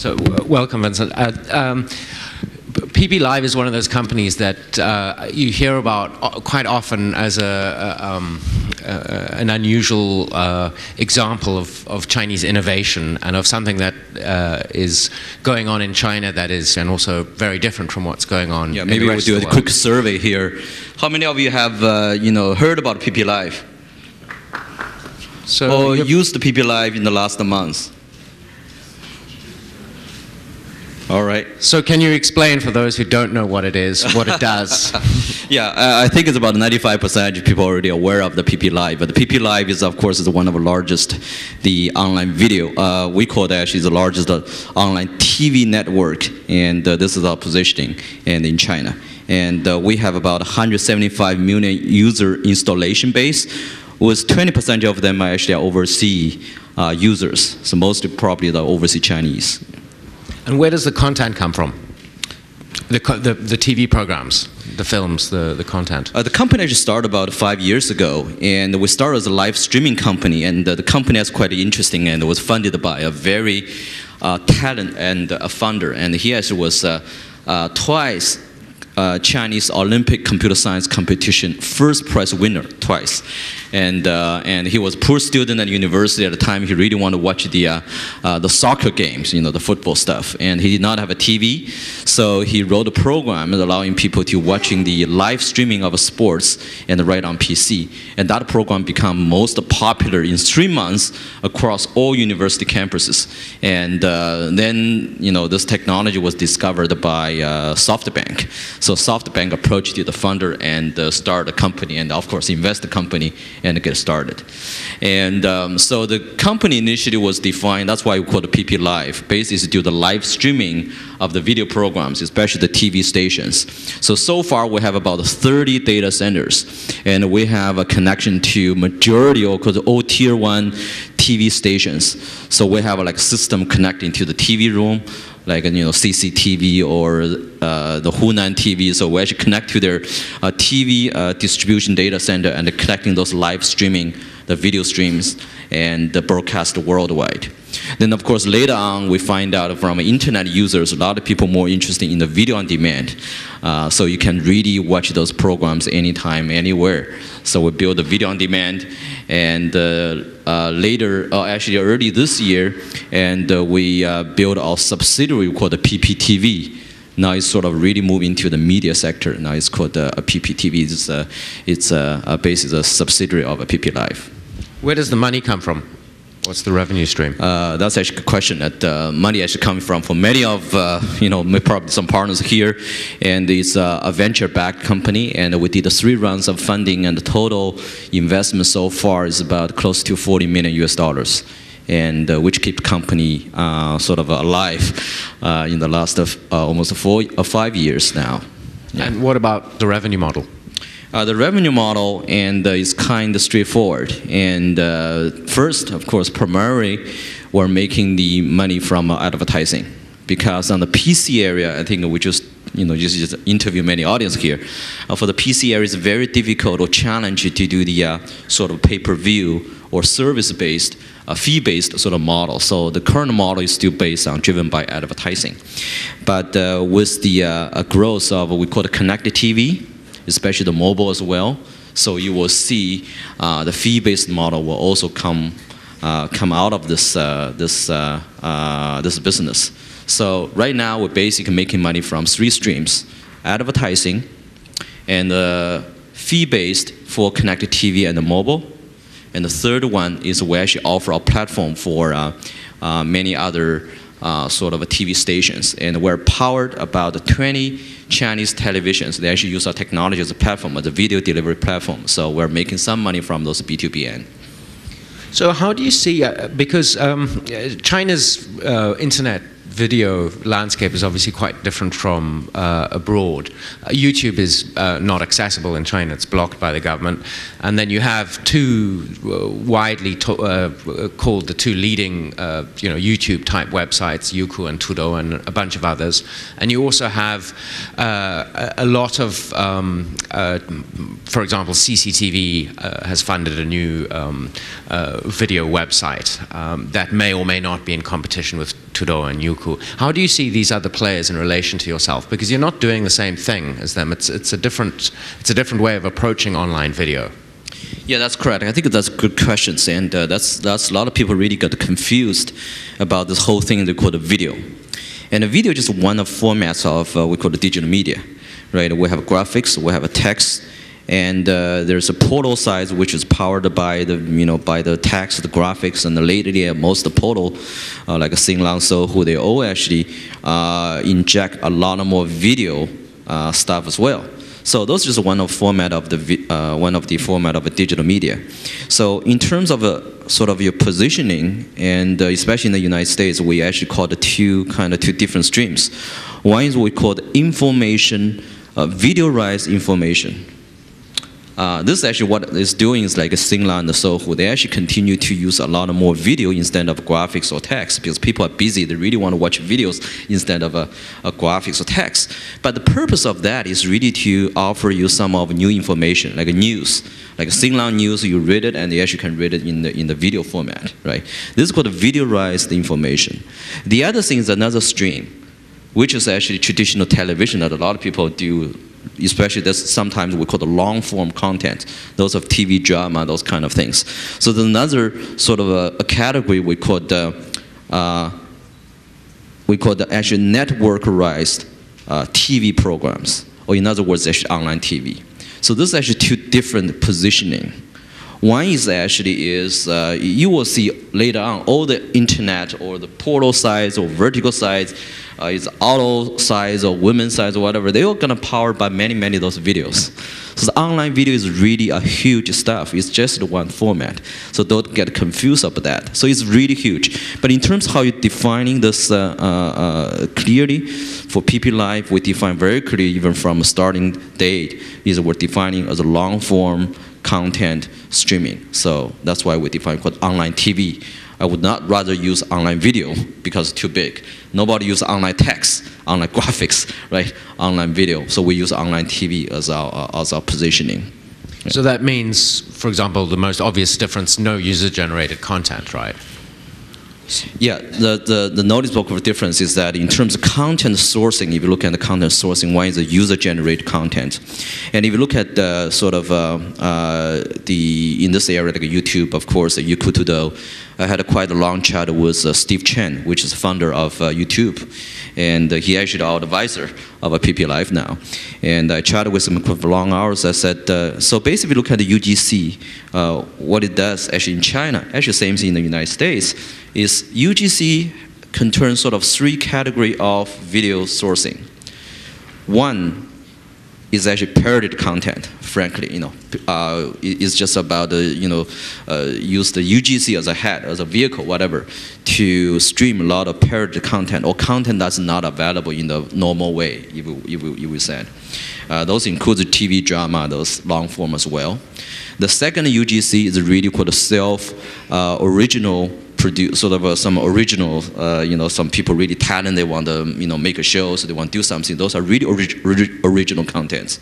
So, welcome, Vincent. Pplive is one of those companies that you hear about quite often as an unusual example of Chinese innovation and of something that is going on in China that is, and also very different from what's going on. Yeah, maybe we'll do a quick survey here. How many of you have heard about Pplive? Or used Pplive in the last month? All right. So can you explain for those who don't know what it is, what it does? Yeah, I think it's about 95% of people already aware of the Pplive. But the Pplive is, of course, is one of the largest, the online video. We call it actually the largest online TV network, and this is our positioning and in China. And we have about 175 million user installation base, with 20% of them are actually overseas users. So mostly probably the overseas Chinese. And where does the content come from? The TV programs, the films, the content? The company actually started about 5 years ago, and we started as a live streaming company, and the company is quite interesting, and it was funded by a very talented and a founder, and he actually was twice Chinese Olympic computer science competition first prize winner twice, and he was a poor student at university at the time. He really wanted to watch the soccer games, the football stuff, and he did not have a TV, so he wrote a program allowing people to watching the live streaming of sports and right on PC, and that program became most popular in 3 months across all university campuses, and then this technology was discovered by SoftBank. So SoftBank approached the founder and started a company, and of course invest the company and get started. And so the company initially was defined, that's why we call it Pplive, basically to do the live streaming of the video programs, especially the TV stations. So far we have about 30 data centers, and we have a connection to majority of all tier 1 TV stations. So we have a system connecting to the TV room, like CCTV or the Hunan TV. So we actually connect to their TV distribution data center and collecting those live streaming, the video streams, and the broadcast worldwide. Then of course later on we find out from internet users, a lot of people more interested in the video on demand. So you can really watch those programs anytime, anywhere. So we build the video on demand, and actually early this year, and we built our subsidiary called the Pptv. Now it's sort of really moving into the media sector. Now it's called Pptv. It's basically a subsidiary of Pplive. Where does the money come from? What's the revenue stream? That's actually a question that money actually coming from for many of, probably some partners here, and it's a venture-backed company, and we did 3 rounds of funding, and the total investment so far is about close to $40 million US, and which keep company sort of alive in the last almost 4 or 5 years now. Yeah. And what about the revenue model? The revenue model is kind of straightforward. And first, of course, primarily, we're making the money from advertising. Because on the PC area, I think we just interview many audience here. For the PC area, it's very difficult or challenging to do the sort of pay-per-view or service-based, fee-based sort of model. So the current model is still driven by advertising. But with the growth of what we call the connected TV, especially the mobile as well, so you will see the fee-based model will also come out of this business. So right now we're basically making money from 3 streams: advertising, and fee-based for connected TV and the mobile, and the third one is we actually offer a platform for many other sort of TV stations, and we're powered about 20 Chinese televisions. They actually use our technology as a platform, as a video delivery platform. So we're making some money from those B2B. So how do you see, because China's internet video landscape is obviously quite different from abroad. YouTube is not accessible in China, it's blocked by the government. And then you have 2 widely called the 2 leading YouTube type websites, Youku and Tudou, and a bunch of others. And you also have a lot of, for example, CCTV has funded a new video website that may or may not be in competition with Tudo and Youku. How do you see these other players in relation to yourself? Because you're not doing the same thing as them. It's a different way of approaching online video. Yeah, that's correct. I think that's good questions, and that's a lot of people really got confused about this whole thing they call the video. And the video is just one of formats of we call the digital media, right? We have graphics, we have a text, and there's a portal side which is powered by the text, the graphics, and lately most of the portal like Xinglang, Sohu, they all actually inject a lot more video stuff as well. So those are just one of format of the format of a digital media. So in terms of sort of your positioning, and especially in the United States, we actually call the two different streams. One is what we call information, videoized information. This is actually what it's doing is like a Xinglang and Sohu. They actually continue to use a lot more video instead of graphics or text because people are busy. They really want to watch videos instead of a graphics or text. But the purpose of that is really to offer you some of new information, like a news. Like a Xinglang news, you read it and you actually can read it in the video format, right? This is called videoized information. The other thing is another stream, which is actually traditional television that a lot of people do. Especially that's sometimes we call the long form content, those of TV drama, those kind of things. So there's another sort of a category we call the actually networkized TV programs, or in other words, actually online TV. So this is actually two different positioning. One is actually you will see later on all the internet or the portal sites or vertical sites, is auto sites or women's sites or whatever. They're all gonna powered by many of those videos. So the online video is really a huge stuff. It's just one format. So don't get confused about that. So it's really huge. But in terms of how you're defining this clearly, for Pplive, we define very clearly even from a starting date is we're defining as a long form content streaming. So that's why we define called online TV. I would not rather use online video because it's too big. Nobody uses online text, online graphics, right? Online video. So we use online TV as our positioning. So that means, for example, the most obvious difference, no user-generated content, right? Yeah, the noticeable difference is that in terms of content sourcing, if you look at the content sourcing, one is the user-generated content. And if you look at the sort of in this area, like YouTube, of course, Youku Tudo, I had quite a long chat with Steve Chen, which is the founder of YouTube. And he actually our advisor of Pplive now. And I chatted with him for long hours. I said, so basically look at the UGC, what it does actually in China, actually same thing in the United States, is UGC contains sort of three categories of video sourcing. One is actually parodied content, frankly, it's just about, use the UGC as a head, as a vehicle, whatever, to stream a lot of parodied content or content that's not available in the normal way, you said. Those include the TV drama, those long form as well. The second UGC is really called self-original produce, sort of some original, some people really talented, they want to, make a show, so they want to do something. Those are really original contents.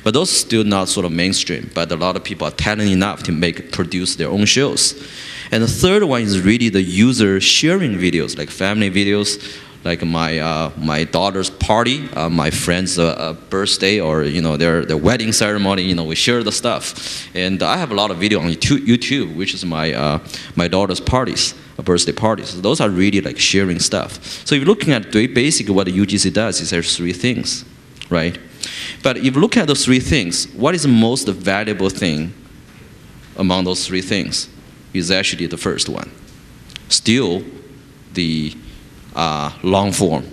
But those are still not sort of mainstream, but a lot of people are talented enough to produce their own shows. And the third one is really the user sharing videos, like family videos, like my daughter's party, my friend's birthday, or their wedding ceremony. We share the stuff, and I have a lot of video on YouTube, which is my daughter's parties, birthday parties. So those are really like sharing stuff. So if you're looking at basically what the UGC does is there's three things, right? But if you look at those three things, what is the most valuable thing among those three things? Is actually the first one. Still, the long form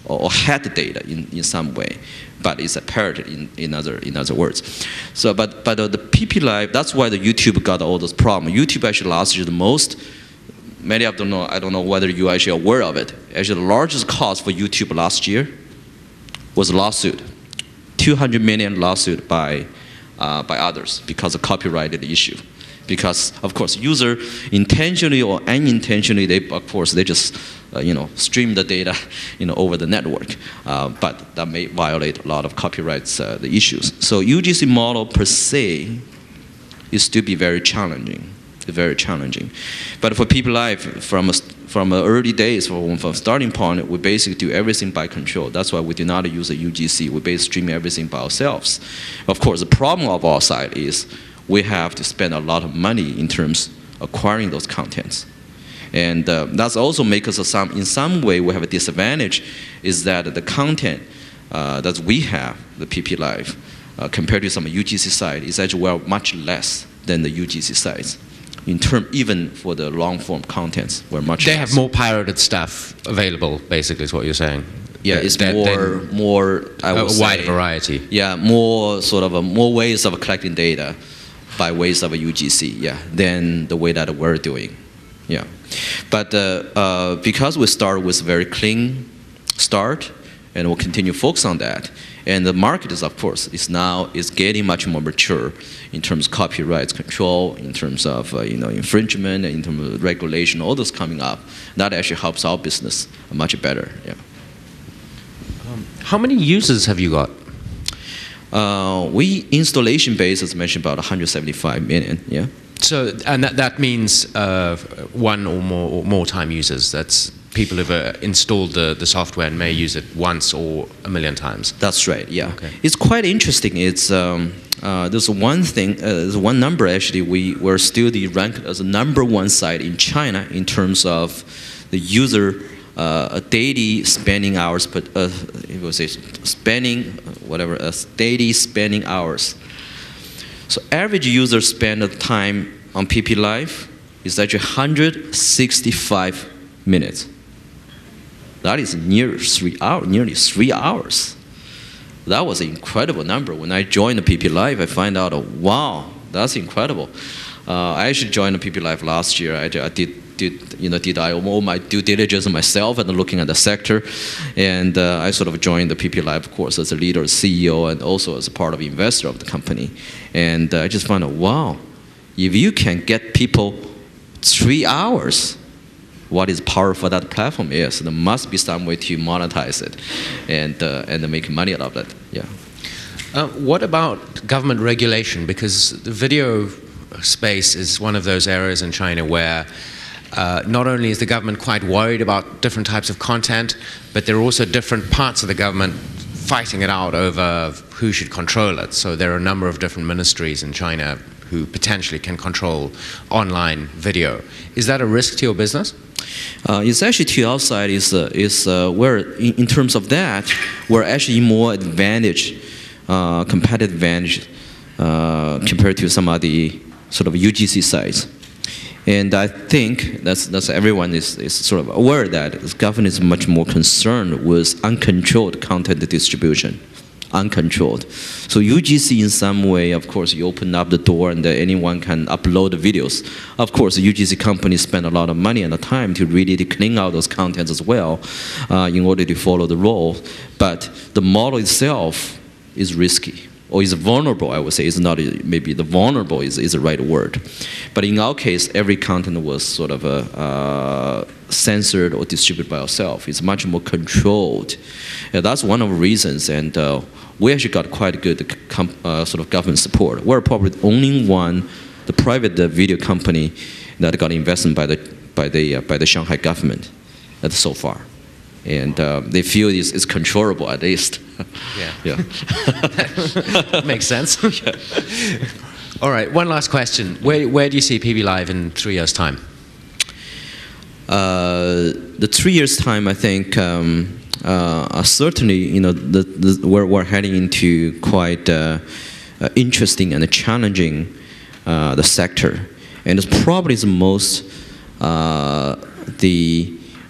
or head data in some way, but it's a parody in other words. So, but the Pplive, that's why the YouTube got all those problems. YouTube actually last year the most. Many of them know. I don't know whether you are actually aware of it. Actually, the largest cost for YouTube last year was a lawsuit, 200 million lawsuit by others because of copyrighted issue. Because of course, user intentionally or unintentionally, they just stream the data over the network, but that may violate a lot of copyrights the issues. So UGC model per se is to be very challenging. very challenging. But for Pplive, from the early days, from starting point, we basically do everything by control. That's why we do not use a UGC. We basically stream everything by ourselves. Of course, the problem of our side is we have to spend a lot of money in terms of acquiring those contents. And that's also makes us in some way we have a disadvantage, is that the content that we have, the Pplive, compared to some UGC site, is actually well much less than the UGC sites. In term, even for the long form contents, we're much less. They have more pirated stuff available, basically, is what you're saying. Yeah, it's more. I would a say, wide variety. Yeah, more sort of more ways of collecting data by ways of a UGC. Yeah, than the way that we're doing. Yeah, but because we start with a very clean start, and we'll continue to focus on that. And the market is, of course, is getting much more mature in terms of copyright control, in terms of infringement, in terms of regulation, all those coming up. That actually helps our business much better. Yeah. How many users have you got? We installation base, as mentioned, about 175 million. Yeah. So, and that means one or more time users. That's people who've installed the software and may use it once or a million times. That's right. Yeah. Okay. It's quite interesting. It's there's one thing. There's one number actually. We're still ranked as the #1 site in China in terms of the user daily spending hours. But it will say daily spending hours. So average user spend the time on Pplive is actually 165 minutes. That is nearly 3 hours. That was an incredible number. When I joined the Pplive, I find out, wow, that's incredible. I actually joined the Pplive last year. I did all my due diligence myself and looking at the sector, and I sort of joined the Pplive, of course, as a leader, CEO, and also as a part of investor of the company. And I just found out, wow, if you can get people 3 hours, what is powerful that platform is, there must be some way to monetize it and make money out of it. Yeah. What about government regulation? Because the video space is one of those areas in China where not only is the government quite worried about different types of content, but there are also different parts of the government fighting it out over who should control it. So there are a number of different ministries in China who potentially can control online video. Is that a risk to your business? It's actually to our side where in terms of that, we're actually more competitive advantage compared to some of the sort of UGC sites. And I think that's everyone is sort of aware that the government is much more concerned with uncontrolled content distribution. Uncontrolled. So UGC in some way, of course, you open up the door and anyone can upload the videos. Of course, the UGC companies spend a lot of money and the time to really clean out those contents as well in order to follow the rule. But the model itself is risky. Or is vulnerable, I would say. It's not, maybe the vulnerable is the right word. But in our case, every content was sort of censored or distributed by ourselves. It's much more controlled. That's one of the reasons, and we actually got quite good sort of government support. We're probably the only one, the private video company that got investment by the Shanghai government so far. And they feel it's controllable at least. Yeah. Makes sense. Yeah. All right, one last question. Where do you see Pplive in 3 years' time? The 3 years' time, I think, certainly, we're heading into quite interesting and challenging the sector, and it's probably the most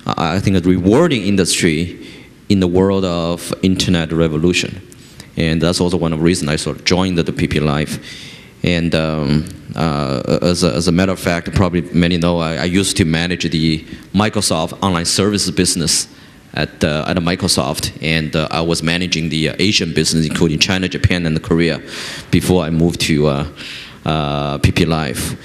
I think a rewarding industry in the world of internet revolution. And that's also one of the reasons I sort of joined the Pplive. And as a matter of fact, probably many know, I used to manage the Microsoft online services business at Microsoft, and I was managing the Asian business, including China, Japan, and Korea, before I moved to Pplive.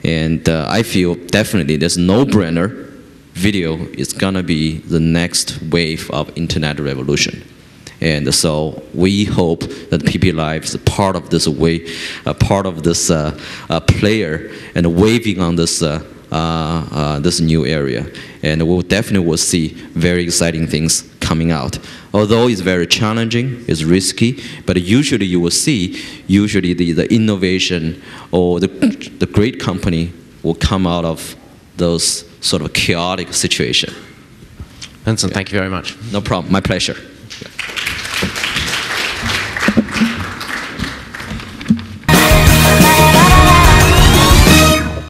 And I feel definitely there's no-brainer. Video is gonna be the next wave of internet revolution, And so we hope that Pplive is part of this way, part of this player, and waving on this this new area. And we'll definitely will see very exciting things coming out. Although it's very challenging, it's risky, but usually you will see, usually the innovation or the great company will come out of those sort of chaotic situation. Vincent, thank you very much. No problem, my pleasure.